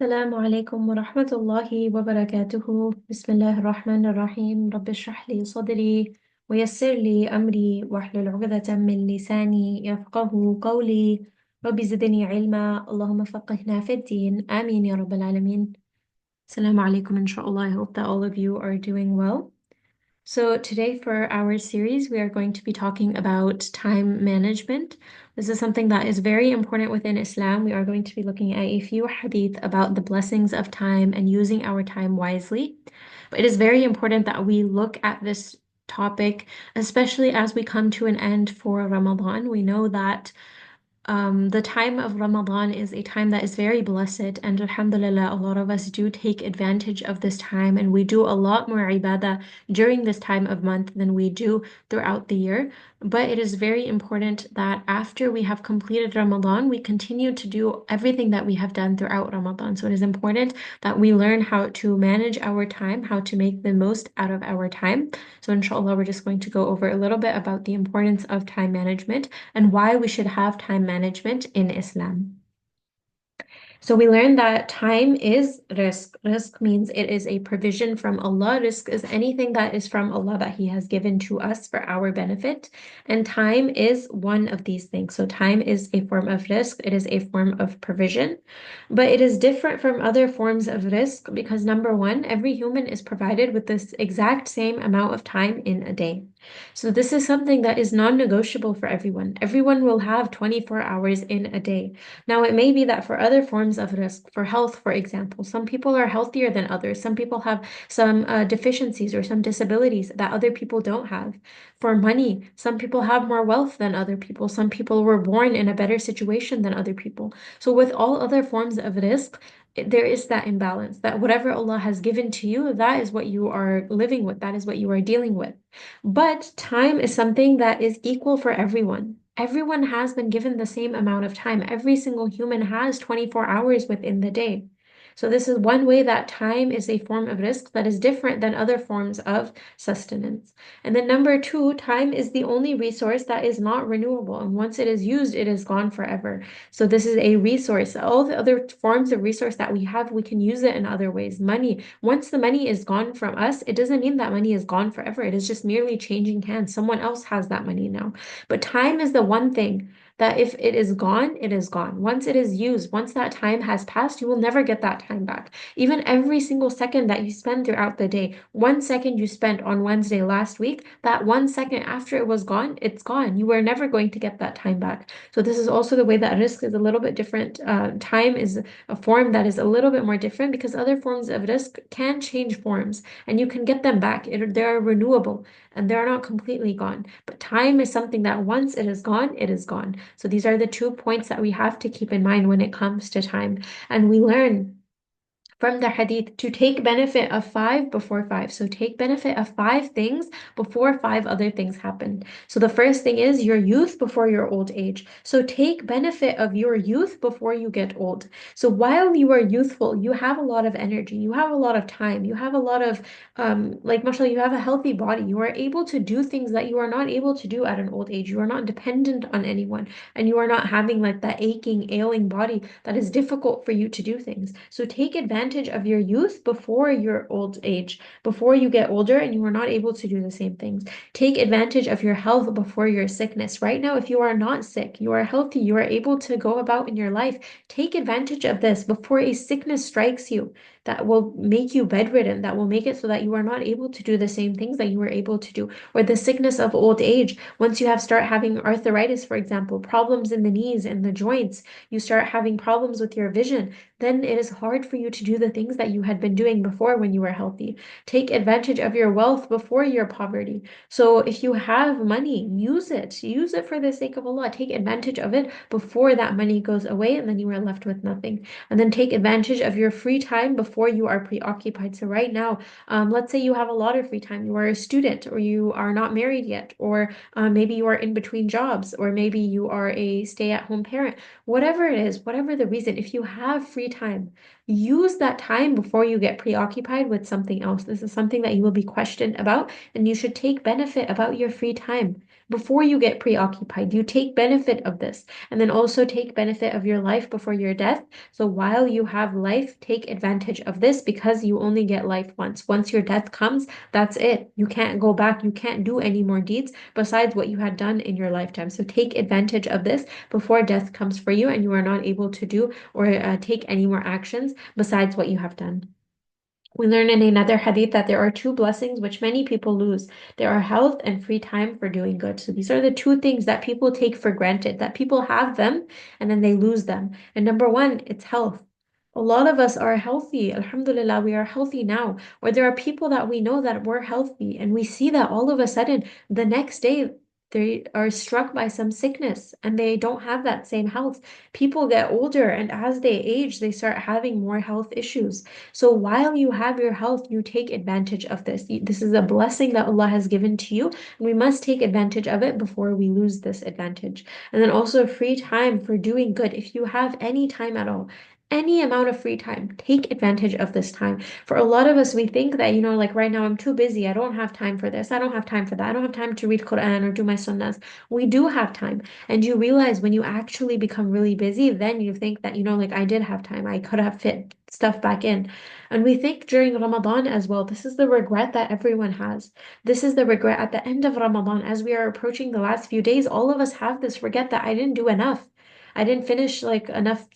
السلام عليكم ورحمة الله وبركاته. بسم الله الرحمن الرحيم. رب اشرح لي صدري ويسر لي أمري واحلل عقدة من لساني يفقه قولي. رب زدني علما اللهم فقهنا في الدين آمين يا رب العالمين. السلام عليكم إن شاء الله. I hope that all of you are doing well. So today for our series, we are going to be talking about time management. This is something that is very important within Islam. We are going to be looking at a few hadith about the blessings of time and using our time wisely. But it is very important that we look at this topic, especially as we come to an end for Ramadan. We know that the time of Ramadan is a time that is very blessed, and Alhamdulillah, a lot of us do take advantage of this time, and we do a lot more ibadah during this time of month than we do throughout the year. But it is very important that after we have completed Ramadan, we continue to do everything that we have done throughout Ramadan. So it is important that we learn how to manage our time, how to make the most out of our time. So inshallah, we're just going to go over a little bit about the importance of time management and why we should have time management in Islam. So we learned that time is rizq. Rizq means it is a provision from Allah. Rizq is anything that is from Allah that He has given to us for our benefit. And time is one of these things. So time is a form of rizq. It is a form of provision. But it is different from other forms of rizq because number one, every human is provided with this exact same amount of time in a day. So this is something that is non-negotiable for everyone. Everyone will have 24 hours in a day. Now, it may be that for other forms of risk, for health, for example, some people are healthier than others. Some people have some deficiencies or some disabilities that other people don't have. For money, some people have more wealth than other people. Some people were born in a better situation than other people. So, with all other forms of risk, there is that imbalance that whatever Allah has given to you, that is what you are living with, that is what you are dealing with. But time is something that is equal for everyone. Everyone has been given the same amount of time. Every single human has 24 hours within the day. So, this is one way that time is a form of risk that is different than other forms of sustenance. And then, number two, time is the only resource that is not renewable. And once it is used, it is gone forever. So, this is a resource. All the other forms of resource that we have, we can use it in other ways. Money, once the money is gone from us, it doesn't mean that money is gone forever. It is just merely changing hands. Someone else has that money now. But time is the one thing that if it is gone, it is gone. Once it is used, once that time has passed, you will never get that time back. Even every single second that you spend throughout the day, 1 second you spent on Wednesday last week, that 1 second after it was gone, it's gone. You were never going to get that time back. So this is also the way that risk is a little bit different. Time is a form that is a little bit more different because other forms of risk can change forms and you can get them back. They are renewable and they're not completely gone. But time is something that once it is gone, it is gone. So these are the 2 points that we have to keep in mind when it comes to time. And we learn from the hadith to take benefit of five before five. So take benefit of five things before five other things happen. So the first thing is your youth before your old age. So take benefit of your youth before you get old. So while you are youthful, you have a lot of energy, you have a lot of time, you have a lot of like mashallah, you have a healthy body. You are able to do things that you are not able to do at an old age. You are not dependent on anyone, and you are not having like that aching, ailing body that is difficult for you to do things. So take advantage of your youth before your old age, before you get older and you are not able to do the same things. Take advantage of your health before your sickness. Right now, if you are not sick, you are healthy, you are able to go about in your life. Take advantage of this before a sickness strikes you that will make you bedridden, that will make it so that you are not able to do the same things that you were able to do, or the sickness of old age. Once you have start having arthritis, for example, problems in the knees and the joints, you start having problems with your vision, then it is hard for you to do the things that you had been doing before when you were healthy. Take advantage of your wealth before your poverty. So if you have money, use it. Use it for the sake of Allah. Take advantage of it before that money goes away and then you are left with nothing. And then take advantage of your free time before you are preoccupied. So right now, let's say you have a lot of free time. You are a student or you are not married yet, or maybe you are in between jobs, or maybe you are a stay-at-home parent. Whatever it is, whatever the reason, if you have free time, use that time before you get preoccupied with something else. This is something that you will be questioned about, and you should take benefit about your free time before you get preoccupied. You take benefit of this, and then also take benefit of your life before your death. So while you have life, take advantage of this because you only get life once. Once your death comes, that's it. You can't go back. You can't do any more deeds besides what you had done in your lifetime. So take advantage of this before death comes for you and you are not able to do or take any more actions besides what you have done. We learn in another hadith that there are two blessings which many people lose. There are health and free time for doing good. So these are the two things that people take for granted, that people have them and then they lose them. And number one, it's health. A lot of us are healthy. Alhamdulillah, we are healthy now. Or there are people that we know that were healthy and we see that all of a sudden the next day they are struck by some sickness and they don't have that same health. People get older and as they age, they start having more health issues. So while you have your health, you take advantage of this. This is a blessing that Allah has given to you, and we must take advantage of it before we lose this advantage. And then also free time for doing good. If you have any time at all, any amount of free time, take advantage of this time. For a lot of us, we think that, like right now, I'm too busy. I don't have time for this. I don't have time for that. I don't have time to read Quran or do my sunnahs. We do have time. And you realize when you actually become really busy, then you think that, like I did have time. I could have fit stuff back in. And we think during Ramadan as well, this is the regret that everyone has. This is the regret at the end of Ramadan. As we are approaching the last few days, all of us have this regret that I didn't do enough. I didn't finish like enough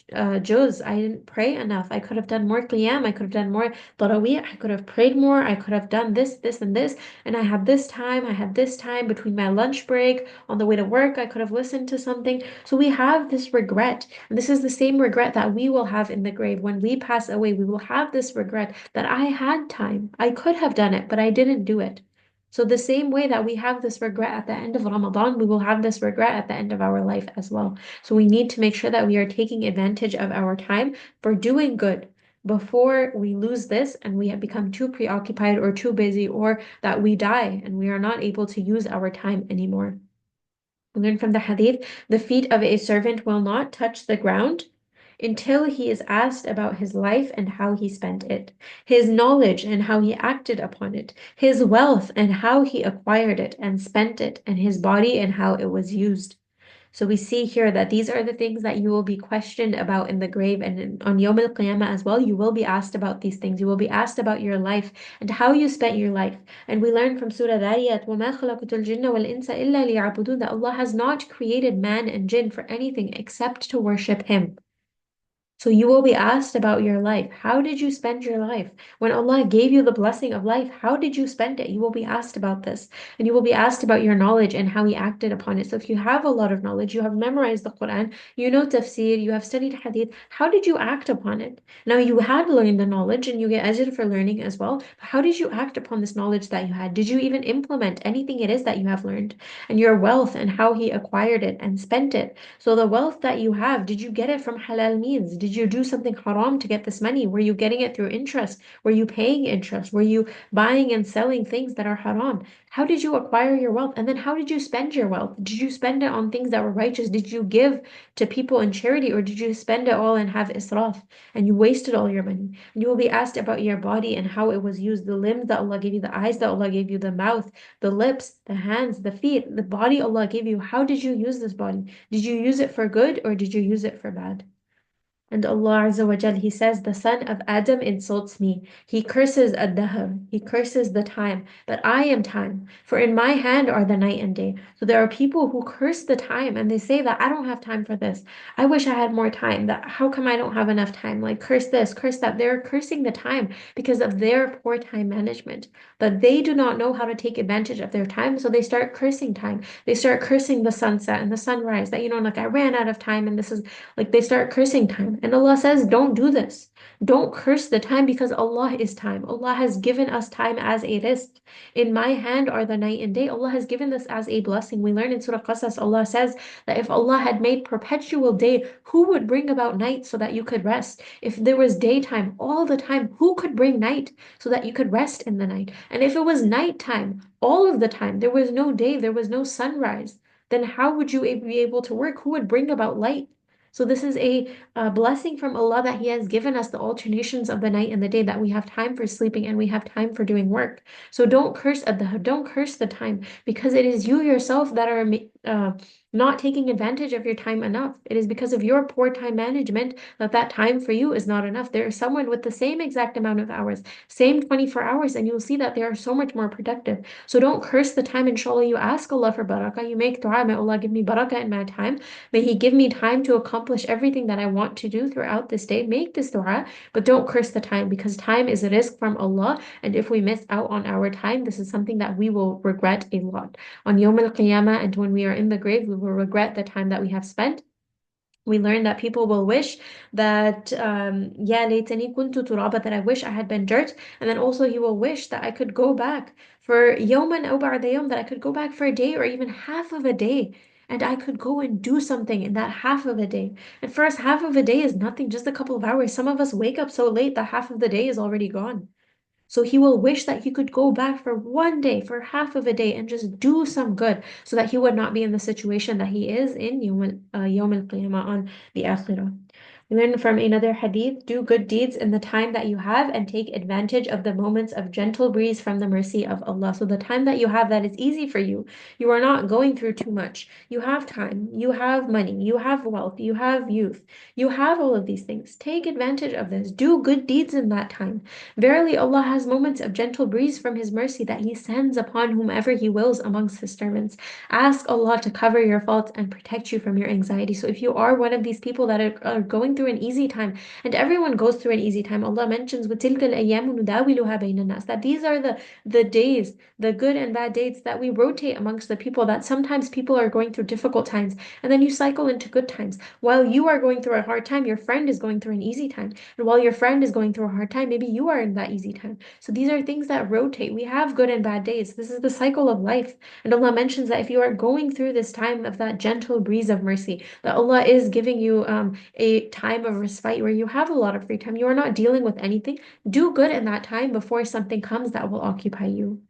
juz. I didn't pray enough. I could have done more qiyam. I could have done more tarawih. I could have prayed more. I could have done this, this, and this. And I had this time. I had this time between my lunch break on the way to work. I could have listened to something. So we have this regret. And this is the same regret that we will have in the grave. When we pass away, we will have this regret that I had time. I could have done it, but I didn't do it. So the same way that we have this regret at the end of Ramadan, we will have this regret at the end of our life as well. So we need to make sure that we are taking advantage of our time for doing good before we lose this and we have become too preoccupied or too busy or that we die and we are not able to use our time anymore. We learn from the hadith, the feet of a servant will not touch the ground until he is asked about his life and how he spent it, his knowledge and how he acted upon it, his wealth and how he acquired it and spent it, and his body and how it was used. So we see here that these are the things that you will be questioned about in the grave and on Yawm al-Qiyamah as well. You will be asked about these things. You will be asked about your life and how you spent your life. And we learn from Surah Dhariyat, وَمَا خَلَقْتُ الْجِنَّ وَالْإِنسَ إِلَّا لِيَعْبُدُونَ, that Allah has not created man and jinn for anything except to worship Him. So you will be asked about your life. How did you spend your life? When Allah gave you the blessing of life, how did you spend it? You will be asked about this. And you will be asked about your knowledge and how you acted upon it. So if you have a lot of knowledge, you have memorized the Quran, you know tafsir, you have studied hadith, how did you act upon it? Now you had learned the knowledge and you get ajr for learning as well. But how did you act upon this knowledge that you had? Did you even implement anything it is that you have learned? And your wealth and how he acquired it and spent it. So the wealth that you have, did you get it from halal means? Did you do something haram to get this money? Were you getting it through interest? Were you paying interest? Were you buying and selling things that are haram? How did you acquire your wealth? And then how did you spend your wealth? Did you spend it on things that were righteous? Did you give to people in charity or did you spend it all and have israf and you wasted all your money? And you will be asked about your body and how it was used, the limbs that Allah gave you, the eyes that Allah gave you, the mouth, the lips, the hands, the feet, the body Allah gave you. How did you use this body? Did you use it for good or did you use it for bad? And Allah Azza wa Jal, He says, the son of Adam insults me. He curses ad-dahr. He curses the time. But I am time. For in my hand are the night and day. So there are people who curse the time and they say that I don't have time for this. I wish I had more time. That how come I don't have enough time? Like curse this, curse that. They're cursing the time because of their poor time management. That they do not know how to take advantage of their time. So they start cursing time. They start cursing the sunset and the sunrise. That, like I ran out of time and this is like they start cursing time. And Allah says, don't do this. Don't curse the time because Allah is time. Allah has given us time as a rizq. In my hand are the night and day. Allah has given this as a blessing. We learn in Surah Qasas, Allah says that if Allah had made perpetual day, who would bring about night so that you could rest? If there was daytime all the time, who could bring night so that you could rest in the night? And if it was nighttime all of the time, there was no day, there was no sunrise, then how would you be able to work? Who would bring about light? So this is a blessing from Allah that He has given us the alternations of the night and the day, that we have time for sleeping and we have time for doing work. So don't curse the time, because it is you yourself that are not taking advantage of your time enough. It is because of your poor time management that that time for you is not enough. There is someone with the same exact amount of hours, same 24 hours, and you'll see that they are so much more productive. So don't curse the time. Inshallah, you ask Allah for barakah. You make dua, may Allah give me barakah in my time. May He give me time to accomplish everything that I want to do throughout this day. Make this dua, but don't curse the time, because time is a risk from Allah. And if we miss out on our time, this is something that we will regret a lot. On Yawm al-Qiyamah, and when we are in the grave, we will regret the time that we have spent. We learn that people will wish that, yeah, ليتني كنت ترابا, that I wish I had been dirt. And then also he will wish that I could go back for يوما أو بعد يوم, that I could go back for a day or even half of a day. And I could go and do something in that half of a day. And for us, half of a day is nothing, just a couple of hours. Some of us wake up so late that half of the day is already gone. So he will wish that he could go back for one day, for half of a day, and just do some good, so that he would not be in the situation that he is in Yawm al-Qiyamah, on the Akhirah. We learn from another hadith: do good deeds in the time that you have, and take advantage of the moments of gentle breeze from the mercy of Allah. So the time that you have that is easy for you, you are not going through too much. You have time, you have money, you have wealth, you have youth, you have all of these things. Take advantage of this. Do good deeds in that time. Verily, Allah has moments of gentle breeze from His mercy that He sends upon whomever He wills amongst His servants. Ask Allah to cover your faults and protect you from your anxiety. So if you are one of these people that are going through an easy time, and everyone goes through an easy time, Allah mentions وَتِلْكَ الْأَيَّامُ نُدَاوِلُهَا بَيْنَ النَّاسِ, that these are the days, the good and bad days, that we rotate amongst the people, that sometimes people are going through difficult times, and then you cycle into good times. While you are going through a hard time, your friend is going through an easy time. And while your friend is going through a hard time, maybe you are in that easy time. So these are things that rotate. We have good and bad days. This is the cycle of life. And Allah mentions that if you are going through this time of that gentle breeze of mercy, that Allah is giving you a time of respite where you have a lot of free time. You are not dealing with anything. Do good in that time before something comes that will occupy you.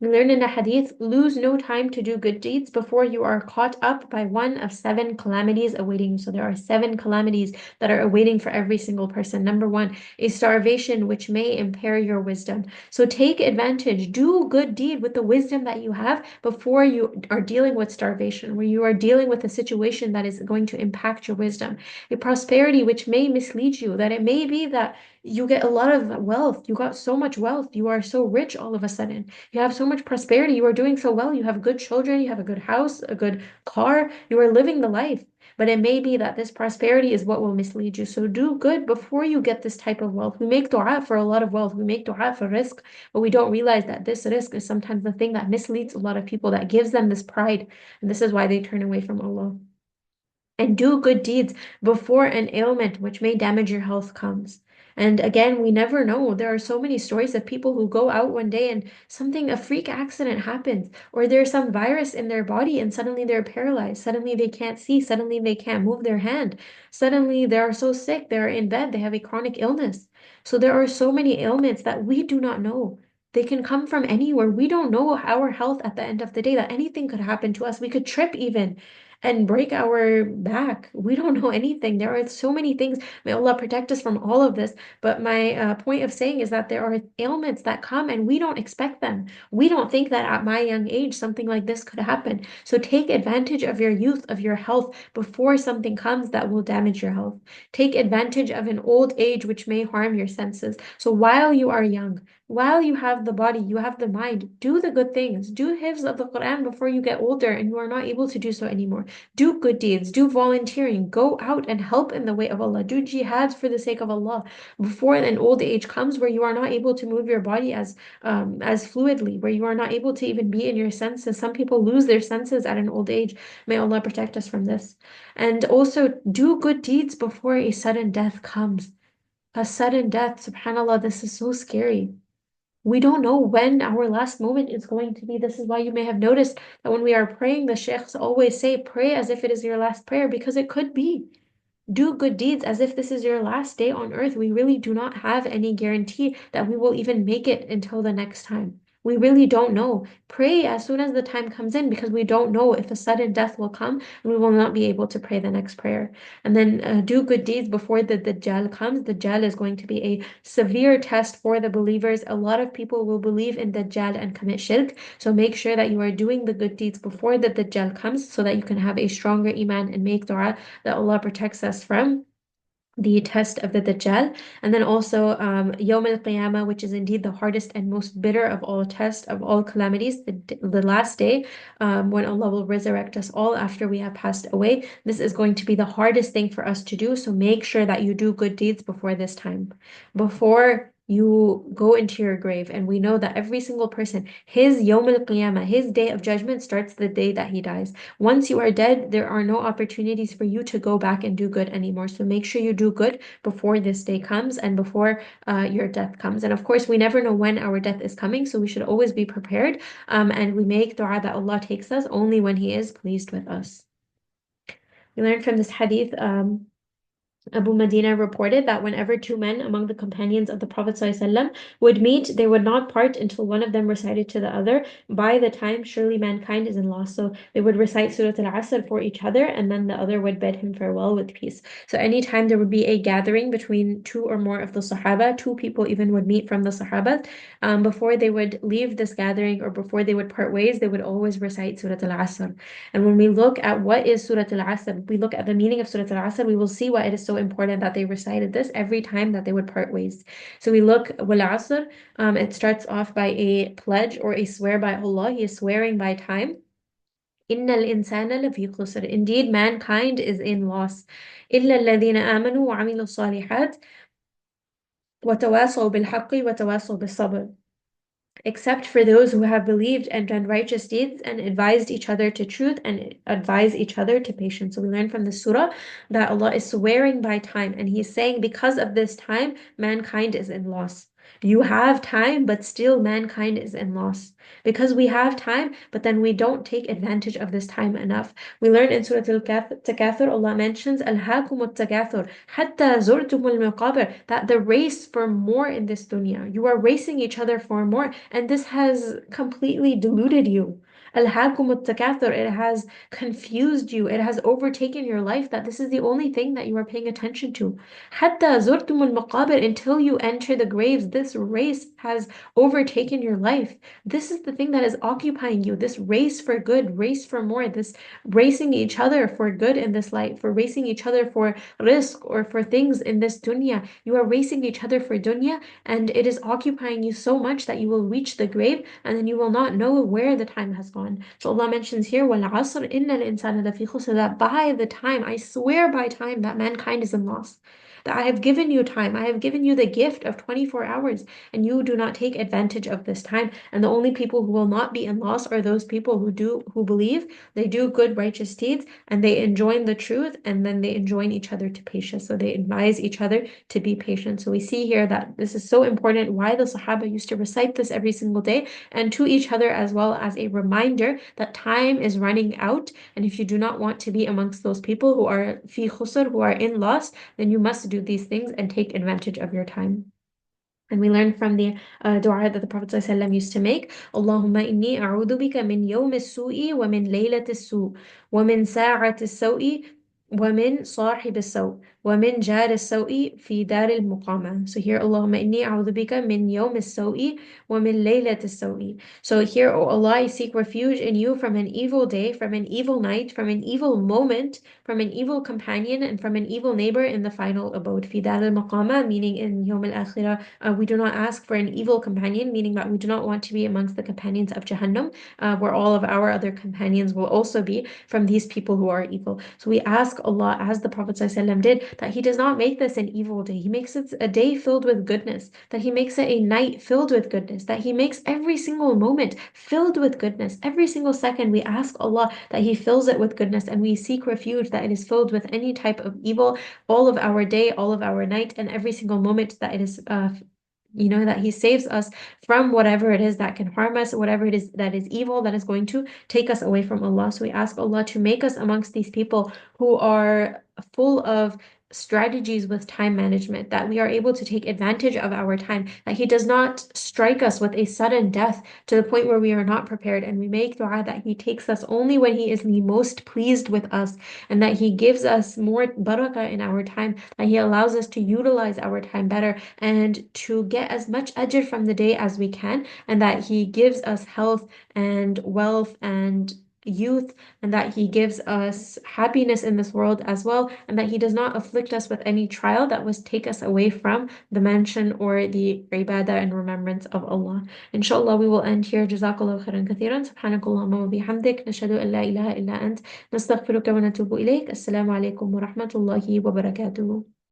We learn in the hadith: lose no time to do good deeds before you are caught up by one of seven calamities awaiting you. So there are seven calamities that are awaiting for every single person. Number one is starvation, which may impair your wisdom. So take advantage, do good deed with the wisdom that you have before you are dealing with starvation, where you are dealing with a situation that is going to impact your wisdom. A prosperity which may mislead you, that it may be that you get a lot of wealth, you got so much wealth, you are so rich all of a sudden. You have so much prosperity. You are doing so well. You have good children. You have a good house, a good car. You are living the life. But it may be that this prosperity is what will mislead you. So do good before you get this type of wealth. We make dua for a lot of wealth. We make dua for risk, but we don't realize that this risk is sometimes the thing that misleads a lot of people, that gives them this pride. And this is why they turn away from Allah. And do good deeds before an ailment which may damage your health comes. And again, we never know. There are so many stories of people who go out one day and a freak accident happens, or there's some virus in their body and suddenly they're paralyzed. Suddenly they can't see. Suddenly they can't move their hand. Suddenly they are so sick. They're in bed. They have a chronic illness. So there are so many ailments that we do not know. They can come from anywhere. We don't know our health at the end of the day, that anything could happen to us. We could trip even and break our back. We don't know anything. There are so many things. May Allah protect us from all of this. But my point of saying is that there are ailments that come and we don't expect them. We don't think that at my young age something like this could happen. So take advantage of your youth, of your health, before something comes that will damage your health. Take advantage of an old age which may harm your senses. So while you are young, while you have the body, you have the mind, do the good things. Do hifz of the Quran before you get older and you are not able to do so anymore. Do good deeds, do volunteering, go out and help in the way of Allah, do jihads for the sake of Allah before an old age comes where you are not able to move your body as fluidly, where you are not able to even be in your senses. Some people lose their senses at an old age. May Allah protect us from this. And also do good deeds before a sudden death comes. A sudden death, subhanAllah, this is so scary. We don't know when our last moment is going to be. This is why you may have noticed that when we are praying, the sheikhs always say, pray as if it is your last prayer, because it could be. Do good deeds as if this is your last day on earth. We really do not have any guarantee that we will even make it until the next time. We really don't know. Pray as soon as the time comes in because we don't know if a sudden death will come and we will not be able to pray the next prayer. And then do good deeds before the Dajjal comes. Dajjal is going to be a severe test for the believers. A lot of people will believe in Dajjal and commit shirk. So make sure that you are doing the good deeds before the Dajjal comes so that you can have a stronger iman and make dua that Allah protects us from the test of the Dajjal, and then also Yawm al-Qiyamah, which is indeed the hardest and most bitter of all tests, of all calamities, the last day when Allah will resurrect us all after we have passed away. This is going to be the hardest thing for us to do, so make sure that you do good deeds before this time, before you go into your grave. And we know that every single person, his Yawm al-Qiyamah, his day of judgment starts the day that he dies. Once you are dead, there are no opportunities for you to go back and do good anymore. So make sure you do good before this day comes and before your death comes. And of course, we never know when our death is coming, so we should always be prepared. And we make dua that Allah takes us only when He is pleased with us. We learn from this hadith. Abu Medina reported that whenever two men among the companions of the Prophet ﷺ would meet, they would not part until one of them recited to the other, "By the time surely mankind is in loss." So they would recite Surah Al-Asr for each other, and then the other would bid him farewell with peace. So anytime there would be a gathering between two or more of the Sahaba, two people even would meet from the Sahaba, before they would leave this gathering or before they would part ways, they would always recite Surah Al-Asr. And when we look at what is Surah Al-Asr, we look at the meaning of Surah Al-Asr, we will see why it is so important that they recited this every time that they would part ways. So we look, Wal Asr, it starts off by a pledge or a swear by Allah. He is swearing by time. Inna al-insana lafi khusr. Indeed, mankind is in loss. إلا الذين آمنوا وعملوا الصالحات وتواصوا بالحق وتواصوا بالصبر, except for those who have believed and done righteous deeds and advised each other to truth and advise each other to patience. So we learn from the surah that Allah is swearing by time, and He's saying because of this time, mankind is in loss. You have time, but still mankind is in loss. Because we have time, but then we don't take advantage of this time enough. We learn in Surah Al-Takathur, Allah mentions Al-Hakum al-Takathur, Hatta Zurtum al-Maqabir, that the race for more in this dunya. You are racing each other for more, and this has completely deluded you. Al-Hakum al-Takathur, it has confused you, it has overtaken your life, that this is the only thing that you are paying attention to. Hatta Zurtum al-Maqabir, until you enter the graves, this race has overtaken your life. This is the thing that is occupying you, this race for good, race for more, this racing each other for good in this life, for racing each other for rizq or for things in this dunya. You are racing each other for dunya, and it is occupying you so much that you will reach the grave and then you will not know where the time has gone. So Allah mentions here, "Wal asr inna al-insana lafi khusr," that by the time, I swear by time, that mankind is in loss. That I have given you time, I have given you the gift of 24 hours, and you do not take advantage of this time. And the only people who will not be in loss are those people who believe, they do good righteous deeds, and they enjoin the truth, and then they enjoin each other to patience. So they advise each other to be patient. So we see here that this is so important, why the Sahaba used to recite this every single day, and to each other as well as a reminder that time is running out. And if you do not want to be amongst those people who are fi khusr, who are in loss, then you must do these things and take advantage of your time. And we learn from the dua that the Prophet ﷺ used to make, Allahumma inni a'udhu bika min yawm as-su'i wa min laylat as-su' wa min sa'at as-saw'i wa min sahib as-saw' wa min jar as-saw'i fi dar al-muqama. So here, Allahumma inni a'udhu bika min yawm as-su'i wa min laylat as-saw'i. So here, O Allah, I seek refuge in you from an evil day, from an evil night, from an evil moment, from an evil companion, and from an evil neighbor in the final abode. Fi dar al-muqama, meaning in Yawm al-Akhirah. We do not ask for an evil companion, meaning that we do not want to be amongst the companions of Jahannam, where all of our other companions will also be from these people who are evil. So we ask Allah, as the Prophet ﷺ did, that He does not make this an evil day. He makes it a day filled with goodness, that He makes it a night filled with goodness, that He makes every single moment filled with goodness. Every single second we ask Allah that He fills it with goodness, and we seek refuge that it is filled with any type of evil all of our day, all of our night, and every single moment that it is that He saves us from whatever it is that can harm us, whatever it is that is evil, that is going to take us away from Allah. So we ask Allah to make us amongst these people who are full of strategies with time management, that we are able to take advantage of our time, that He does not strike us with a sudden death to the point where we are not prepared. And we make dua that He takes us only when He is the most pleased with us, and that He gives us more barakah in our time, that He allows us to utilize our time better and to get as much ajr from the day as we can, and that He gives us health and wealth and youth, and that He gives us happiness in this world as well, and that He does not afflict us with any trial that was take us away from the mention or the ibadah and remembrance of Allah. Inshallah, we will end here. Jazakallahu khairan kathiran. Subhanakallahumma wa bihamdik. Nashhadu an la ilaha illa ant. Nastaghfiruka wa natubu ilayk. Assalamu alaikum wa rahmatullahi wa barakatuh.